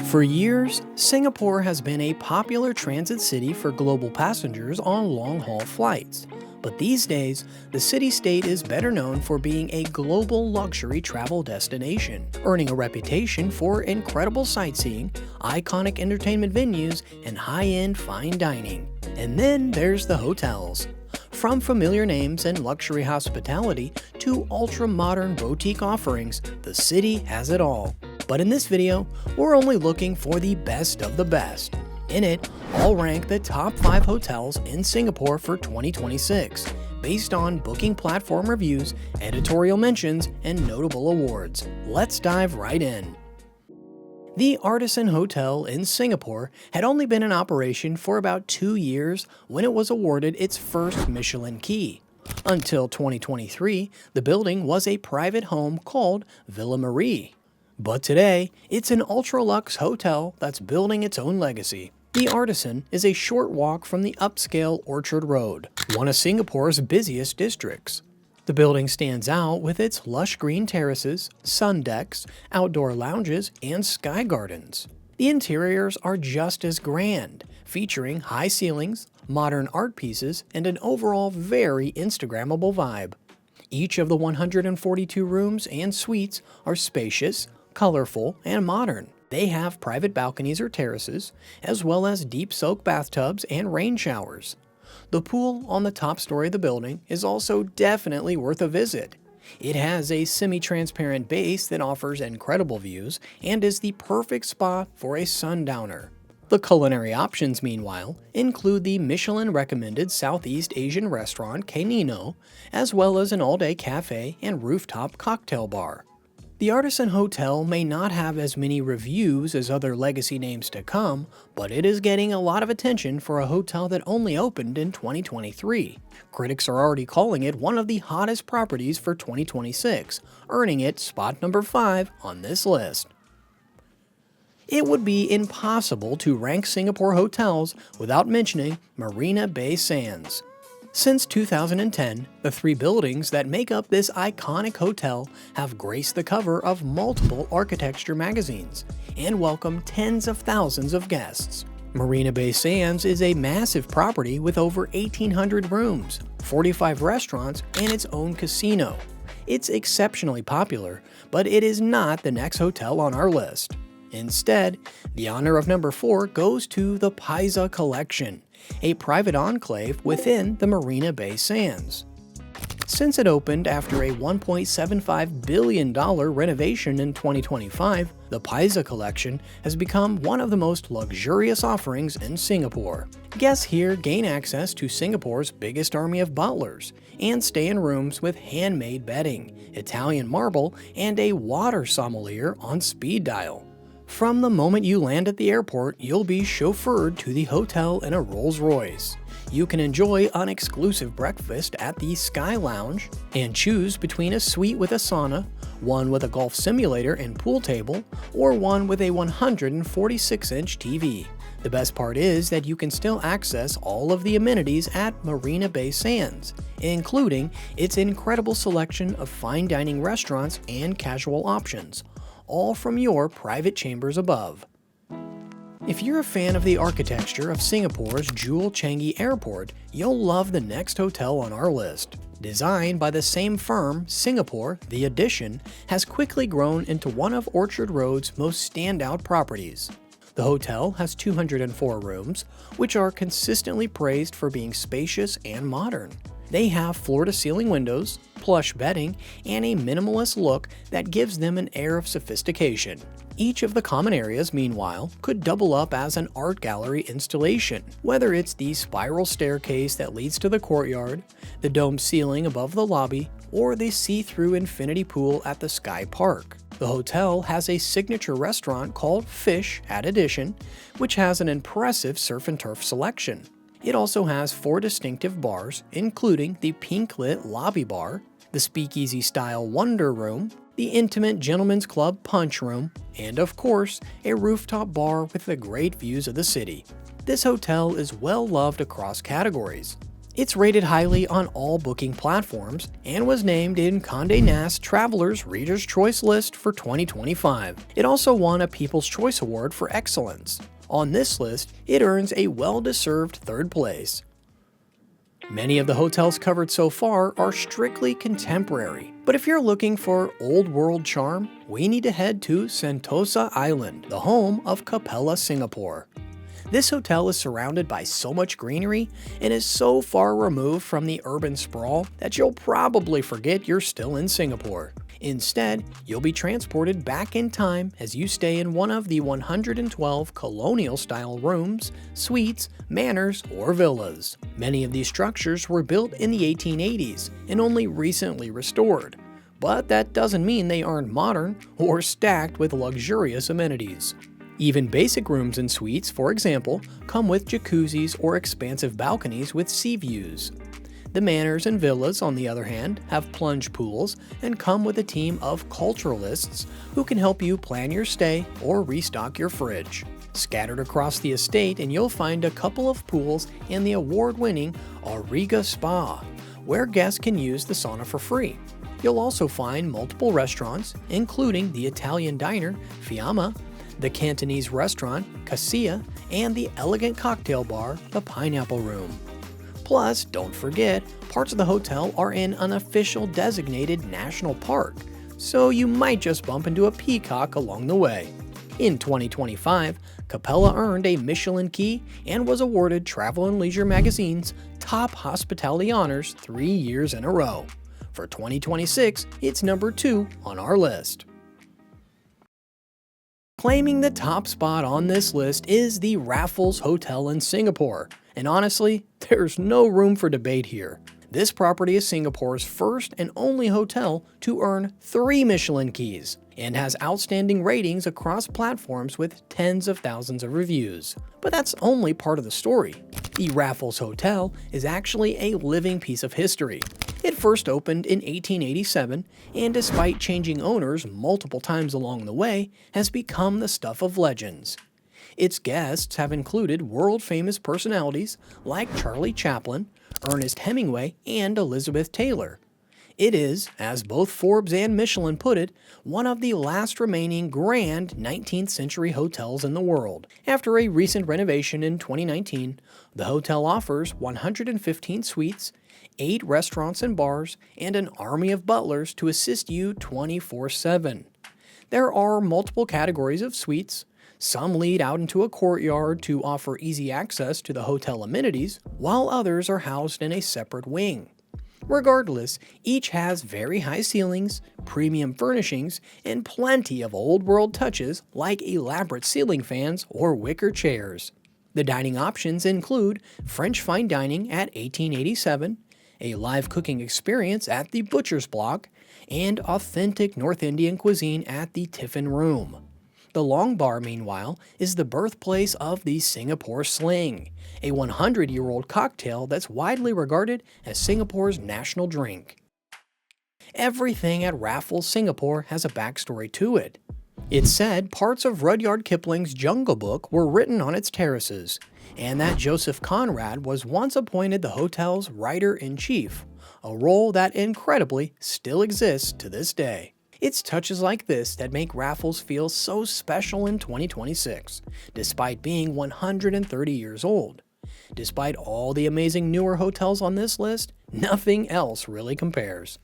For years, Singapore has been a popular transit city for global passengers on long-haul flights. But these days, the city-state is better known for being a global luxury travel destination, earning a reputation for incredible sightseeing, iconic entertainment venues, and high-end fine dining. And then there's the hotels. From familiar names and luxury hospitality to ultra-modern boutique offerings, the city has it all. But in this video, we're only looking for the best of the best. In it, I'll rank the top 5 hotels in Singapore for 2026, based on booking platform reviews, editorial mentions, and notable awards. Let's dive right in. The Artisan Hotel in Singapore had only been in operation for about 2 years when it was awarded its first Michelin key. Until 2023, the building was a private home called Villa Marie. But today, it's an ultra-luxe hotel that's building its own legacy. The Artisan is a short walk from the upscale Orchard Road, one of Singapore's busiest districts. The building stands out with its lush green terraces, sun decks, outdoor lounges, and sky gardens. The interiors are just as grand, featuring high ceilings, modern art pieces, and an overall very Instagrammable vibe. Each of the 142 rooms and suites are spacious, colorful, and modern. They have private balconies or terraces, as well as deep soak bathtubs and rain showers. The pool on the top story of the building is also definitely worth a visit. It has a semi-transparent base that offers incredible views and is the perfect spot for a sundowner. The culinary options, meanwhile, include the Michelin-recommended Southeast Asian restaurant Canino, as well as an all-day cafe and rooftop cocktail bar. The Artisan Hotel may not have as many reviews as other legacy names to come, but it is getting a lot of attention for a hotel that only opened in 2023. Critics are already calling it one of the hottest properties for 2026, earning it spot number 5 on this list. It would be impossible to rank Singapore hotels without mentioning Marina Bay Sands. Since 2010, the 3 buildings that make up this iconic hotel have graced the cover of multiple architecture magazines and welcomed tens of thousands of guests. Marina Bay Sands is a massive property with over 1,800 rooms, 45 restaurants, and its own casino. It's exceptionally popular, but it is not the next hotel on our list. Instead, the honor of number 4 goes to the Paiza Collection, a private enclave within the Marina Bay Sands. Since it opened after a $1.75 billion renovation in 2025, the Paiza Collection has become one of the most luxurious offerings in Singapore. Guests here gain access to Singapore's biggest army of butlers and stay in rooms with handmade bedding, Italian marble, and a water sommelier on speed dial. From the moment you land at the airport, you'll be chauffeured to the hotel in a Rolls-Royce. You can enjoy an exclusive breakfast at the Sky Lounge and choose between a suite with a sauna, one with a golf simulator and pool table, or one with a 146-inch TV. The best part is that you can still access all of the amenities at Marina Bay Sands, including its incredible selection of fine dining restaurants and casual options, all from your private chambers above. If you're a fan of the architecture of Singapore's Jewel Changi Airport, you'll love the next hotel on our list. Designed by the same firm, Singapore, The Edition, has quickly grown into one of Orchard Road's most standout properties. The hotel has 204 rooms, which are consistently praised for being spacious and modern. They have floor-to-ceiling windows, plush bedding, and a minimalist look that gives them an air of sophistication. Each of the common areas, meanwhile, could double up as an art gallery installation, whether it's the spiral staircase that leads to the courtyard, the domed ceiling above the lobby, or the see-through infinity pool at the Sky Park. The hotel has a signature restaurant called Fish at Edition, which has an impressive surf and turf selection. It also has 4 distinctive bars, including the pink-lit lobby bar, the speakeasy-style Wonder Room, the intimate gentlemen's club Punch Room, and of course, a rooftop bar with the great views of the city. This hotel is well loved across categories. It's rated highly on all booking platforms and was named in Condé Nast Traveler's Reader's Choice list for 2025. It also won a People's Choice Award for excellence. On this list, it earns a well-deserved third place. Many of the hotels covered so far are strictly contemporary, but if you're looking for old-world charm, we need to head to Sentosa Island, the home of Capella Singapore. This hotel is surrounded by so much greenery and is so far removed from the urban sprawl that you'll probably forget you're still in Singapore. Instead, you'll be transported back in time as you stay in one of the 112 colonial-style rooms, suites, manors, or villas. Many of these structures were built in the 1880s and only recently restored, but that doesn't mean they aren't modern or stacked with luxurious amenities. Even basic rooms and suites, for example, come with jacuzzis or expansive balconies with sea views. The manors and villas, on the other hand, have plunge pools and come with a team of culturalists who can help you plan your stay or restock your fridge. Scattered across the estate, and you'll find a couple of pools and the award-winning Auriga Spa, where guests can use the sauna for free. You'll also find multiple restaurants, including the Italian diner Fiamma, the Cantonese restaurant Cassia, and the elegant cocktail bar, the Pineapple Room. Plus, don't forget, parts of the hotel are in an official designated national park, so you might just bump into a peacock along the way. In 2025, Capella earned a Michelin Key and was awarded Travel + Leisure magazine's top hospitality honors 3 years in a row. For 2026, it's number 2 on our list. Claiming the top spot on this list is the Raffles Hotel in Singapore, and honestly, there's no room for debate here. This property is Singapore's first and only hotel to earn 3 Michelin Keys, and has outstanding ratings across platforms with tens of thousands of reviews. But that's only part of the story. The Raffles Hotel is actually a living piece of history. It first opened in 1887, and despite changing owners multiple times along the way, has become the stuff of legends. Its guests have included world-famous personalities like Charlie Chaplin, Ernest Hemingway, and Elizabeth Taylor. It is, as both Forbes and Michelin put it, one of the last remaining grand 19th century hotels in the world. After a recent renovation in 2019, the hotel offers 115 suites, 8 restaurants and bars, and an army of butlers to assist you 24/7. There are multiple categories of suites. Some lead out into a courtyard to offer easy access to the hotel amenities, while others are housed in a separate wing. Regardless, each has very high ceilings, premium furnishings, and plenty of old-world touches like elaborate ceiling fans or wicker chairs. The dining options include French fine dining at 1887, a live cooking experience at the Butcher's Block, and authentic North Indian cuisine at the Tiffin Room. The Long Bar, meanwhile, is the birthplace of the Singapore Sling, a 100-year-old cocktail that's widely regarded as Singapore's national drink. Everything at Raffles Singapore has a backstory to it. It's said parts of Rudyard Kipling's Jungle Book were written on its terraces, and that Joseph Conrad was once appointed the hotel's writer-in-chief, a role that incredibly still exists to this day. It's touches like this that make Raffles feel so special in 2026, despite being 130 years old. Despite all the amazing newer hotels on this list, nothing else really compares.